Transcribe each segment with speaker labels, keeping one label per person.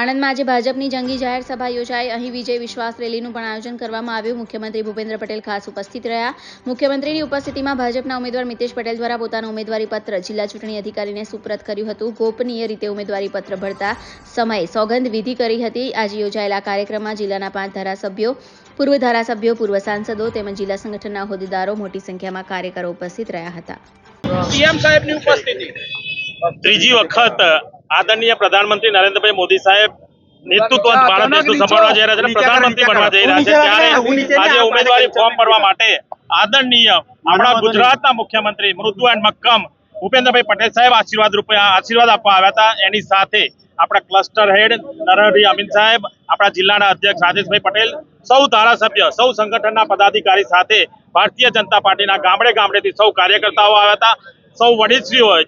Speaker 1: આણંદમાં આજે ભાજપની જંગી જાહેર સભા યોજાઈ। અહીં વિજય વિશ્વાસ રેલીનું પણ આયોજન કરવામાં આવ્યું। મુખ્યમંત્રી ભૂપેન્દ્ર પટેલ ખાસ ઉપસ્થિત રહ્યા। મુખ્યમંત્રીની ઉપસ્થિતિમાં ભાજપના ઉમેદવાર મિતેશ પટેલ દ્વારા પોતાનું ઉમેદવારી પત્ર જિલ્લા ચૂંટણી અધિકારીને સુપરત કર્યું હતું। ગોપનીય રીતે ઉમેદવારી પત્ર ભરતા સમયે સોગંદ વિધિ કરી હતી। આજે યોજાયેલા કાર્યક્રમમાં જિલ્લાના 5 ધારાસભ્યો, પૂર્વ ધારાસભ્યો, પૂર્વ સાંસદો તેમજ જિલ્લા સંગઠનના હોદ્દેદારો મોટી સંખ્યામાં કાર્યકરો ઉપસ્થિત રહ્યા હતા।
Speaker 2: સીએમ સાહેબની ઉપસ્થિતિ
Speaker 3: ત્રીજી વખત આદરણીય પ્રધાનમંત્રી નરેન્દ્રભાઈ મોદી સાહેબ નેતૃત્વ ભારત દેશનું સંભાળવા જઈ રહ્યા છે, પ્રધાનમંત્રી બનવા જઈ રહ્યા છે, ત્યારે આજે ઉમેદવારી ફોર્મ ભરવા માટે આદરણીય આપણા ગુજરાતના મુખ્યમંત્રી મૃદુ એન્ડ મક્કમ ભૂપેન્દ્રભાઈ પટેલ સાહેબ આશીર્વાદ આપવા આવ્યા હતા। એની સાથે આપણા ક્લસ્ટર હેડ નરહરી અમીન સાહેબ, આપણા જિલ્લાના અધ્યક્ષ રાજેશભાઈ પટેલ, સૌ ધારાસભ્ય, સૌ સંગઠનના પદાધિકારી સાથે ભારતીય જનતા પાર્ટીના ગામડેથી સૌ કાર્યકર્તાઓ આવ્યા હતા। સૌ વડીલશ્રીઓએ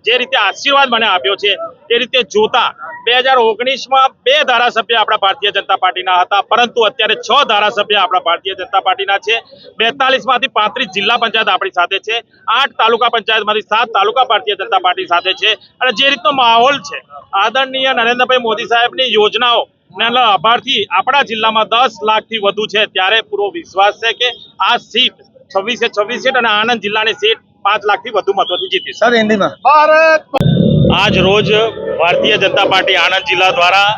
Speaker 3: જે રીતે આશીર્વાદ મને આપ્યો છે એ રીતે જોતા 2019માં 2 ધારાસભ્ય આપણા ભારતીય જનતા પાર્ટીના હતા, પરંતુ અત્યારે 6 ધારાસભ્ય આપણા ભારતીય જનતા પાર્ટીના છે। 42માંથી 35 જિલ્લા પંચાયત આપણી સાથે છે, 8 તાલુકા પંચાયતમાંથી 7 તાલુકા ભારતીય જનતા પાર્ટી સાથે છે। અને જે રીતનો માહોલ છે, આદરણીય નરેન્દ્રભાઈ મોદી સાહેબની યોજનાઓ લાભાર્થી આપણા જિલ્લામાં 10 લાખથી વધુ છે, ત્યારે પૂરો વિશ્વાસ છે કે આ સીટ 26 સીટ અને આણંદ જિલ્લાની સીટ 5 લાખથી વધુ મતોથી જીતી
Speaker 2: સર હિન્દીમાં।
Speaker 3: આજ રોજ ભારતીય જનતા પાર્ટી આણંદ જિલ્લા દ્વારા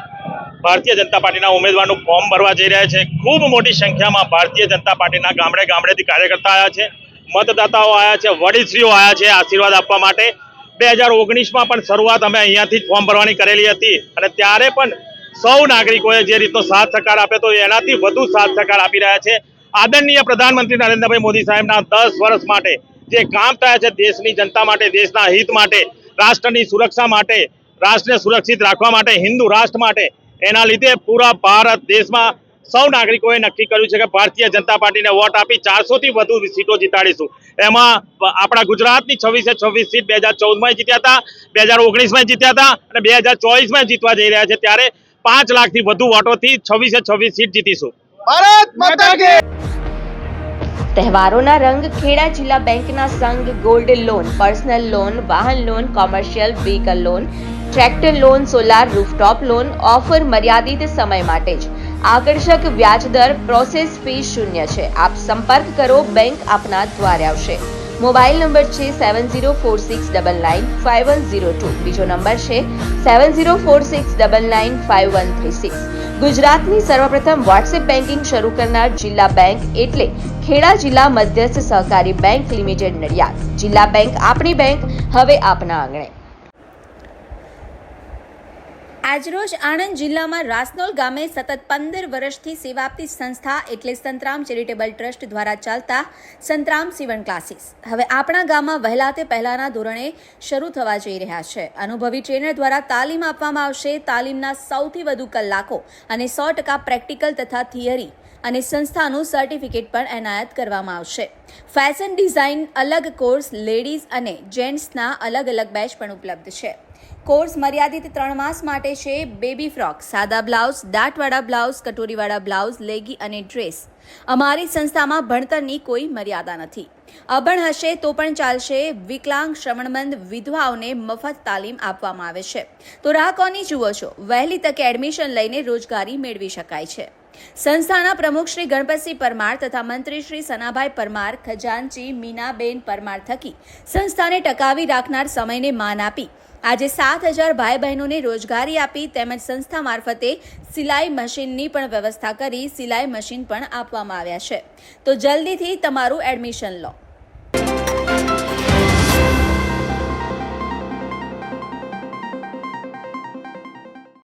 Speaker 3: ભારતીય જનતા પાર્ટીના ઉમેદવારનું ફોર્મ ભરવા જઈ રહ્યા છે। ખૂબ મોટી સંખ્યામાં ભારતીય જનતા પાર્ટીના ગામડેથી કાર્યકર્તા આવ્યા છે, મતદાતાઓ આવ્યા છે, વડીલશ્રીઓ આવ્યા છે આશીર્વાદ આપવા માટે। 2019માં પણ શરૂઆત અમે અહીંયાથી જ ફોર્મ ભરવાની કરેલી હતી અને ત્યારે પણ સૌ નાગરિકોએ જે રીતનો સાથ સહકાર આપ્યો તો એનાથી વધુ સાથ સહકાર આપી રહ્યા છે। આદરણીય પ્રધાનમંત્રી નરેન્દ્રભાઈ મોદી સાહેબના 10 વર્ષ માટે જે કામ થયા છે, દેશની જનતા માટે, દેશના હિત માટે, રાષ્ટ્રની સુરક્ષા માટે, રાષ્ટ્રને સુરક્ષિત રાખવા માટે, હિન્દુ રાષ્ટ્ર માટે, એના લીધે પૂરા ભારત દેશમાં સૌ નાગરિકોએ નક્કી કર્યું છે કે ભારતીય જનતા પાર્ટીને વોટ આપી 400થી વધુ સીટો જીતાડીશું। એમાં આપણા ગુજરાતની 26 સીટ 2014માં જીત્યા હતા, 2019માં જીત્યા હતા અને 2024માં જીતવા જઈ રહ્યા છે, ત્યારે 5 લાખથી વધુ વોટોથી 26 સીટ જીતીશું।
Speaker 2: ભારત માતા કી।
Speaker 1: તહેવારોના રંગ ખેડા જિલ્લા બેંકના સંઘ ગોલ્ડ લોન, પર્સનલ લોન, વાહન loan, commercial vehicle loan, tractor loan, solar rooftop loan offer મર્યાદિત સમય માટે જ। આકર્ષક વ્યાજ દર, પ્રોસેસ ફી 0 છે। આપ સંપર્ક કરો, બેંક આપના દ્વારે આવશે। મોબાઈલ નંબર છે 7046995102, બીજો નંબર છે 7046995136। ગુજરાતની સર્વપ્રથમ વોટ્સએપ બેન્કિંગ શરૂ કરનાર જિલ્લા બેંક એટલે ખેડા જિલ્લા મધ્યસ્થ સહકારી બેંક લિમિટેડ નડિયાદ। જિલ્લા બેંક આપણી બેંક, હવે આપના આંગણે। આજરોજ આણંદ જિલ્લામાં રાસનોલ ગામે સતત 15 વર્ષથી સેવા આપતી સંસ્થા એટલે સંતરામ ચેરિટેબલ ટ્રસ્ટ દ્વારા ચાલતા સંતરામ સીવણ ક્લાસીસ હવે આપણા ગામમાં વહેલા તે પહેલાના ધોરણે શરૂ થવા જઈ રહ્યા છે। અનુભવી ટ્રેનર દ્વારા તાલીમ આપવામાં આવશે। તાલીમના સૌથી વધુ કલાકો અને 100% પ્રેક્ટિકલ તથા થિયરી અને સંસ્થાનું સર્ટિફિકેટ પણ એનાયત કરવામાં આવશે। ફેશન ડિઝાઇન અલગ કોર્સ, લેડીઝ અને જેન્ટ્સના અલગ બેચ પણ ઉપલબ્ધ છે। કોર્સ મર્યાદિત 3 માસ માટે છે। બેબી ફ્રોક, સાદા બ્લાઉઝ, દાંતવાળા બ્લાઉઝ, કટોરીવાળા બ્લાઉઝ, લેગી અને ડ્રેસ। અમારી સંસ્થામાં ભણતરની કોઈ મર્યાદા નથી। અભણ હશે તો પણ ચાલશે। વિકલાંગ, શ્રવણમંદ, વિધવાઓને મફત તાલીમ આપવામાં આવે છે। તો રાહ કોની જુઓ છો? વહેલી તકે એડમિશન લઈને રોજગારી મેળવી શકાય છે। સંસ્થાના પ્રમુખ શ્રી ગણપતસિંહ પરમાર તથા મંત્રી શ્રી સનાભાઈ પરમાર, ખજાનચી મીનાબેન પરમાર થકી સંસ્થાને ટકાવી રાખનાર સમયને માન આપી આજે 7000 ભાઈ બહેનોને રોજગારી આપી તેમજ સંસ્થા મારફતે સિલાઈ મશીનની પણ વ્યવસ્થા કરી સિલાઈ મશીન પણ આપવામાં આવ્યા છે। તો જલ્દીથી તમારું એડમિશન લો।